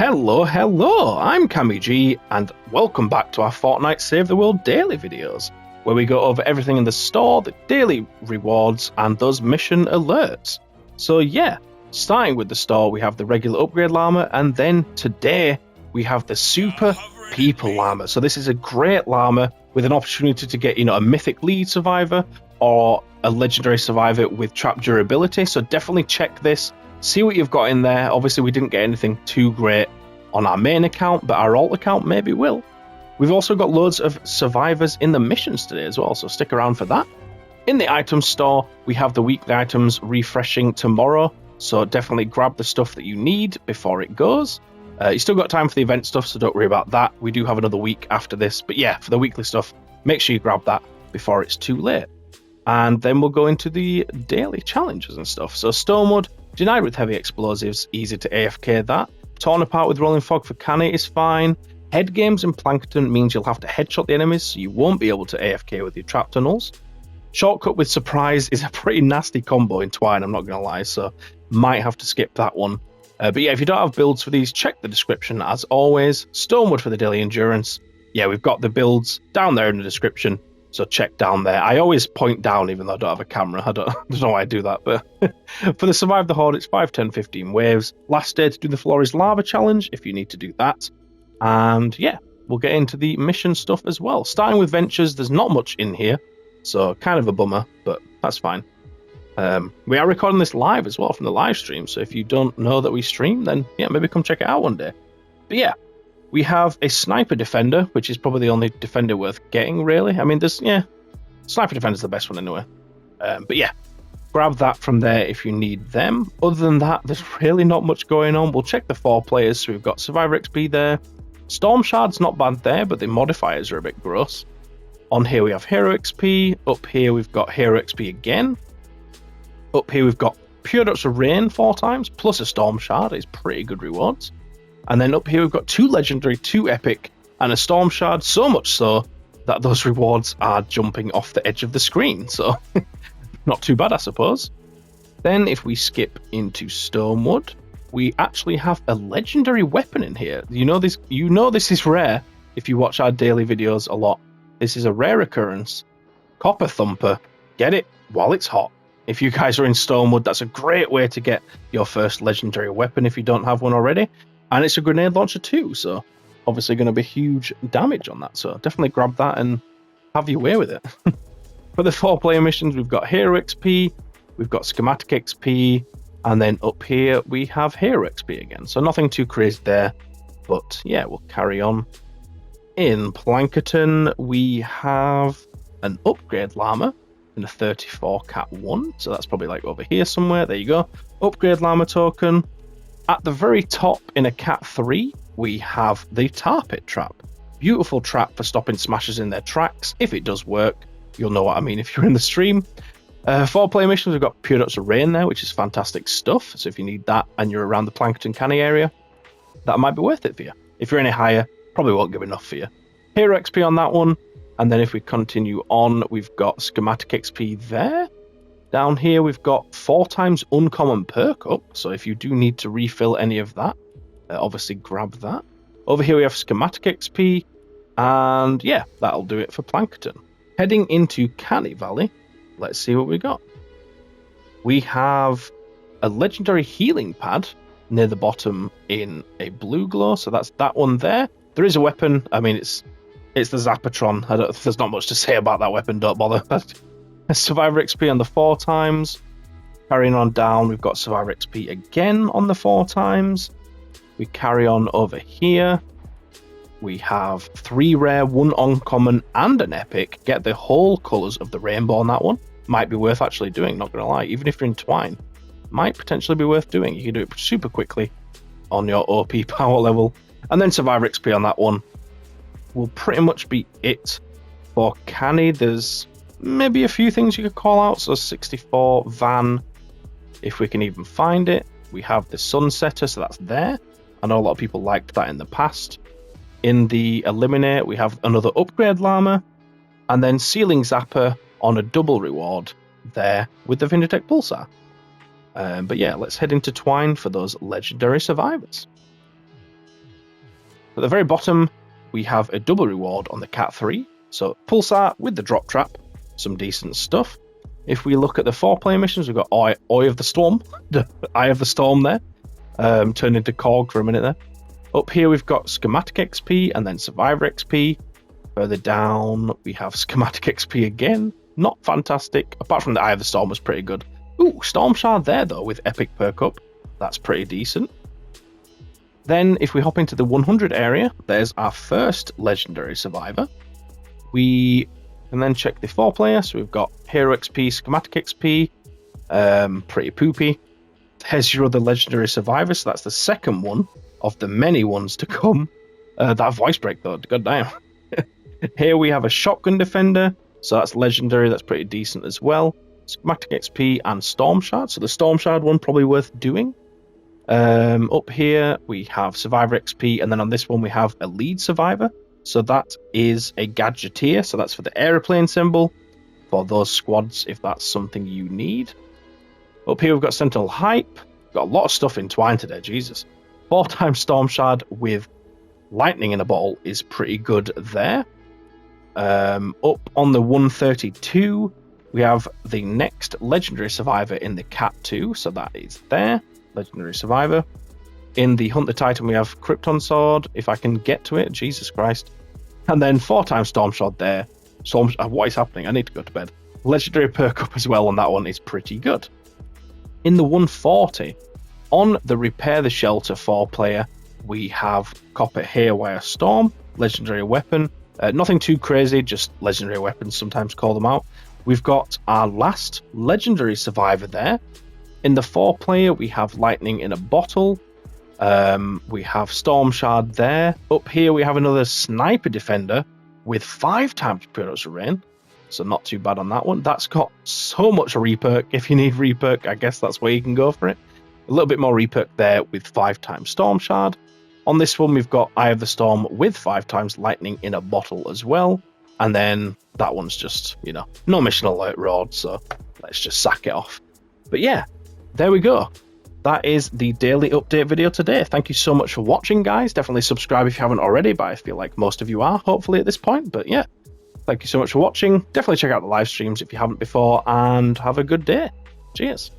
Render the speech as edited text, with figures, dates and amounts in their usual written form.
Hello, I'm CammyG, and welcome back to our Fortnite Save the World daily videos, where we go over everything in the store, the daily rewards, and those mission alerts. So yeah, starting with the store, we have the regular upgrade llama, and then today we have the super people llama. So this is a great llama with an opportunity to get, a mythic lead survivor or a legendary survivor with trap durability. So definitely check this. See what you've got in there. Obviously, we didn't get anything too great on our main account, but our alt account maybe will. We've also got loads of survivors in the missions today as well, so stick around for that. In the item store, we have the weekly items refreshing tomorrow, so definitely grab the stuff that you need before it goes. You still got time for the event stuff, so don't worry about that. We do have another week after this, but yeah, for the weekly stuff, make sure you grab that before it's too late. And then we'll go into the daily challenges and stuff. So Stonewood, denied with heavy explosives, easy to AFK that. Torn apart with rolling fog for Canny is fine. Head games in Plankton means you'll have to headshot the enemies, so you won't be able to AFK with your trap tunnels. Shortcut with surprise is a pretty nasty combo in Twine, I'm not going to lie, so might have to skip that one. But yeah, if you don't have builds for these, check the description as always. Stonewood for the daily endurance. Yeah, we've got the builds down there in the description. So check down there. I always point down even though I don't have a camera. I don't know why I do that. But for the Survive the Horde, it's 5, 10, 15 waves. Last day to do the floor is lava challenge if you need to do that. And yeah, we'll get into the mission stuff as well. Starting with ventures, there's not much in here. So kind of a bummer, but that's fine. We are recording this live as well from the live stream. So if you don't know that we stream, then yeah, maybe come check it out one day. But yeah. We have a Sniper Defender, which is probably the only defender worth getting, really. I mean, Sniper Defender's the best one anyway. But yeah, grab that from there if you need them. Other than that, there's really not much going on. We'll check the 4 players. So we've got Survivor XP there. Storm Shard's not bad there, but the modifiers are a bit gross. On here we have Hero XP. Up here we've got Hero XP again. Up here we've got Pure Ducts of Rain 4 times, plus a Storm Shard. It's pretty good rewards. And then up here we've got 2 legendary, 2 epic, and a storm shard, so much so that those rewards are jumping off the edge of the screen. So not too bad, I suppose. Then if we skip into Stonewood, we actually have a legendary weapon in here. You know this is rare if you watch our daily videos a lot. This is a rare occurrence. Copper Thumper. Get it while it's hot. If you guys are in Stonewood, that's a great way to get your first legendary weapon if you don't have one already. And it's a grenade launcher too, so obviously going to be huge damage on that. So definitely grab that and have your way with it. For the 4-player missions, we've got Hero XP, we've got Schematic XP, and then up here we have Hero XP again. So nothing too crazy there, but yeah, we'll carry on. In Plankerton, we have an upgrade llama in a 34 Cat 1. So that's probably like over here somewhere. There you go. Upgrade llama token. At the very top in a Cat 3, we have the Tar Pit Trap. Beautiful trap for stopping smashers in their tracks. If it does work, you'll know what I mean if you're in the stream. 4-player missions, we've got Pure Ducts of Rain there, which is fantastic stuff. So if you need that and you're around the Plankerton Canny area, that might be worth it for you. If you're any higher, probably won't give enough for you. Hero XP on that one. And then if we continue on, we've got Schematic XP there. Down here, we've got 4 times uncommon perk up, so if you do need to refill any of that, obviously grab that. Over here, we have Schematic XP, and yeah, that'll do it for Plankton. Heading into Canny Valley, let's see what we got. We have a legendary healing pad near the bottom in a blue glow, so that's that one there. There is a weapon, I mean, it's the Zapatron. There's not much to say about that weapon, don't bother. Survivor XP on the 4 times. Carrying on down, we've got Survivor XP again on the 4 times. We carry on over here. We have 3 rare, 1 uncommon, and an epic. Get the whole colours of the rainbow on that one. Might be worth actually doing, not going to lie. Even if you're in Twine, might potentially be worth doing. You can do it super quickly on your OP power level. And then Survivor XP on that one will pretty much be it. For Canny, there's maybe a few things you could call out. So 64 van, if we can even find it. We have the Sunsetter, so that's there. I know a lot of people liked that in the past. In the Eliminate, we have another upgrade llama, and then Ceiling Zapper on a double reward there with the Vindertech Pulsar. But yeah, let's head into Twine for those legendary survivors. At the very bottom, we have a double reward on the Cat 3. So Pulsar with the drop trap, some decent stuff. If we look at the 4-player missions, we've got Eye of the Storm, the Eye of the Storm there, turned into Korg for a minute there. Up here we've got Schematic XP and then Survivor XP. Further down we have Schematic XP again, not fantastic, apart from the Eye of the Storm was pretty good. Ooh, Storm Shard there though with Epic Perk Up, that's pretty decent. Then if we hop into the 100 area, there's our first Legendary Survivor. We can then check the 4-player, so we've got Hero XP, Schematic XP, pretty poopy. There's your other Legendary Survivor, so that's the second one of the many ones to come. That voice break though, goddamn. Here we have a Shotgun Defender, so that's Legendary, that's pretty decent as well. Schematic XP and Storm Shard, so the Storm Shard one probably worth doing. Up here we have Survivor XP, and then on this one we have a Lead Survivor. So that is a Gadgeteer, so that's for the aeroplane symbol, for those squads if that's something you need. Up here we've got Sentinel Hype, got a lot of stuff in Twine today, Jesus. 4x Storm Shard with Lightning in a Bottle is pretty good there. Up on the 132, we have the next Legendary Survivor in the Cat 2, so that is there, Legendary Survivor. In the Hunt the Titan, we have Krypton Sword, if I can get to it, Jesus Christ. And then 4x Storm Shard there. What is happening? I need to go to bed. Legendary Perk Up as well on that one is pretty good. In the 140, on the Repair the Shelter 4-player, we have Copper Haywire Storm, Legendary Weapon. Nothing too crazy, just Legendary Weapons, sometimes call them out. We've got our last Legendary Survivor there. In the 4-player, we have Lightning in a Bottle. We have Storm Shard there. Up here we have another Sniper Defender with 5x Production Rain, so not too bad on that one. That's got so much reperk. If you need reperk, I guess that's where you can go for it. A little bit more reperk there with 5x Storm Shard. On this one we've got Eye of the Storm with 5x Lightning in a Bottle as well, and then that one's just, you know, no mission alert road, so let's just sack it off. But yeah, there we go. That is the daily update video today. Thank you so much for watching, guys. Definitely subscribe if you haven't already, but I feel like most of you are, hopefully, at this point. But yeah, thank you so much for watching. Definitely check out the live streams if you haven't before, and have a good day. Cheers.